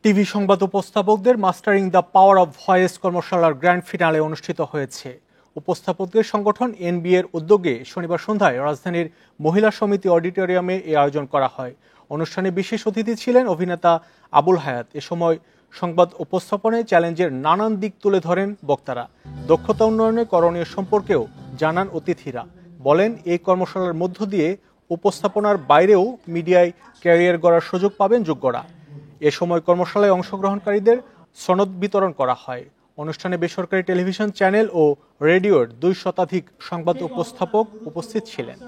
TV সংবাদ উপস্থাপকদের mastering the power of voice কর্মশালার গ্র্যান্ড ফিনালে অনুষ্ঠিত হয়েছে। উপস্থাপকদের সংগঠন এনবি এর উদ্যোগে শনিবার সন্ধ্যায় রাজধানীর মহিলা সমিতি অডিটোরিয়ামে এই আয়োজন করা হয়। অনুষ্ঠানে বিশেষ অতিথি ছিলেন অভিনেতা আবুল হায়াত। এ সময় সংবাদ উপস্থাপনায় চ্যালেঞ্জের নানান দিক তুলে ধরেন বক্তারা। দক্ষতা উন্নয়নে করণীয় সম্পর্কেও জানান অতিথিরা। বলেন, এই কর্মশালার মধ্য দিয়ে উপস্থাপনার বাইরেও মিডিয়ায় ক্যারিয়ার গড়ার সুযোগ পাবেন যোগ্যরা। এ সময় কর্মশালায় অংশগ্রহণকারীদের সনদ বিতরণ করা হয়। অনুষ্ঠানে বেসরকারি টেলিভিশন চ্যানেল ও রেডিওর 2 শতাধিক সংবাদ উপস্থাপক উপস্থিত ছিলেন।